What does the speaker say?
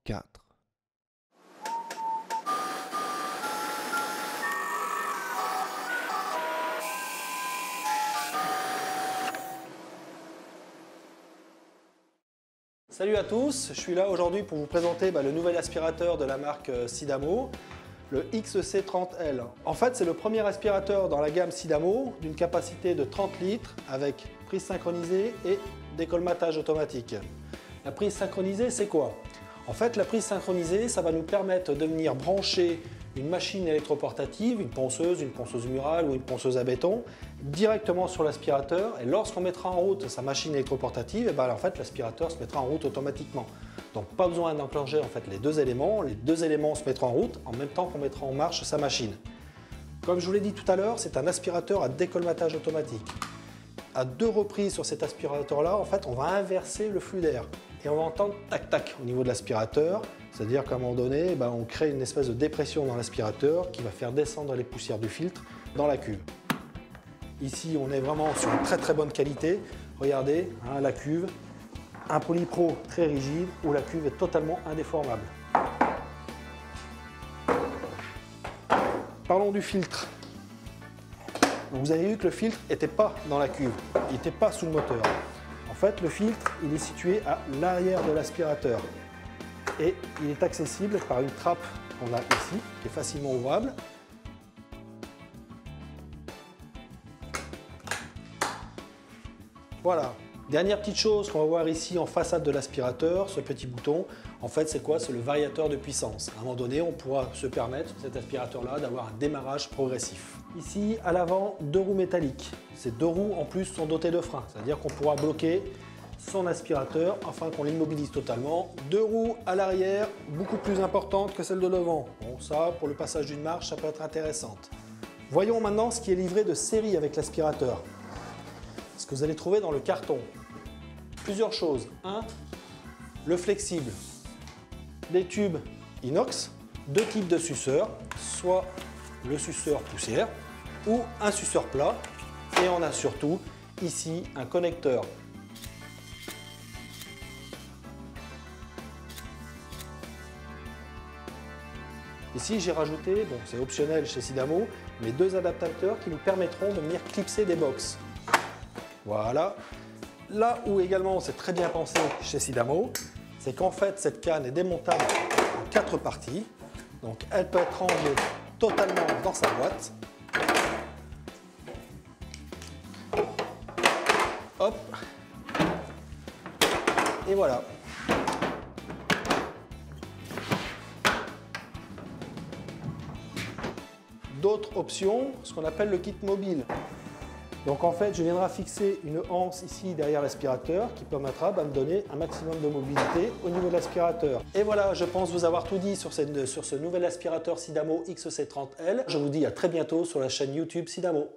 4. Salut à tous, je suis là aujourd'hui pour vous présenter le nouvel aspirateur de la marque Sidamo, le XC30L. En fait, c'est le premier aspirateur dans la gamme Sidamo d'une capacité de 30 litres avec prise synchronisée et décolmatage automatique. La prise synchronisée, c'est quoi? En fait, la prise synchronisée, ça va nous permettre de venir brancher une machine électroportative, une ponceuse murale ou une ponceuse à béton, directement sur l'aspirateur. Et lorsqu'on mettra en route sa machine électroportative, en fait, l'aspirateur se mettra en route automatiquement. Donc pas besoin d'enclencher les deux éléments se mettront en route en même temps qu'on mettra en marche sa machine. Comme je vous l'ai dit tout à l'heure, c'est un aspirateur à décolmatage automatique. À 2 reprises sur cet aspirateur-là, en fait, on va inverser le flux d'air. Et on va entendre tac-tac au niveau de l'aspirateur, c'est-à-dire qu'à un moment donné, on crée une espèce de dépression dans l'aspirateur qui va faire descendre les poussières du filtre dans la cuve. Ici, on est vraiment sur une très bonne qualité. Regardez, la cuve, un Polypro très rigide où la cuve est totalement indéformable. Parlons du filtre. Donc vous avez vu que le filtre n'était pas dans la cuve, il n'était pas sous le moteur. En fait, le filtre, il est situé à l'arrière de l'aspirateur et il est accessible par une trappe qu'on a ici, qui est facilement ouvrable. Voilà. Dernière petite chose qu'on va voir ici en façade de l'aspirateur, ce petit bouton, en fait c'est quoi? C'est le variateur de puissance. À un moment donné, on pourra se permettre, cet aspirateur-là, d'avoir un démarrage progressif. Ici, à l'avant, 2 roues métalliques. Ces 2 roues, en plus, sont dotées de freins, c'est-à-dire qu'on pourra bloquer son aspirateur afin qu'on l'immobilise totalement. 2 roues à l'arrière, beaucoup plus importantes que celles de devant. Bon, ça, pour le passage d'une marche, ça peut être intéressant. Voyons maintenant ce qui est livré de série avec l'aspirateur. Ce que vous allez trouver dans le carton. Plusieurs choses. 1. Le flexible. Des tubes inox, 2 types de suceurs, soit le suceur poussière ou un suceur plat. Et on a surtout ici un connecteur. Ici j'ai rajouté, bon c'est optionnel chez Sidamo, mais 2 adaptateurs qui nous permettront de venir clipser des box. Voilà. Là où également c'est très bien pensé chez Sidamo, c'est qu'en fait cette canne est démontable en 4 parties. Donc elle peut être rangée totalement dans sa boîte. Hop. Et voilà. D'autres options, ce qu'on appelle le kit mobile. Donc en fait, je viendrai fixer une anse ici derrière l'aspirateur qui permettra de me donner un maximum de mobilité au niveau de l'aspirateur. Et voilà, je pense vous avoir tout dit sur ce nouvel aspirateur Sidamo XC30L. Je vous dis à très bientôt sur la chaîne YouTube Sidamo.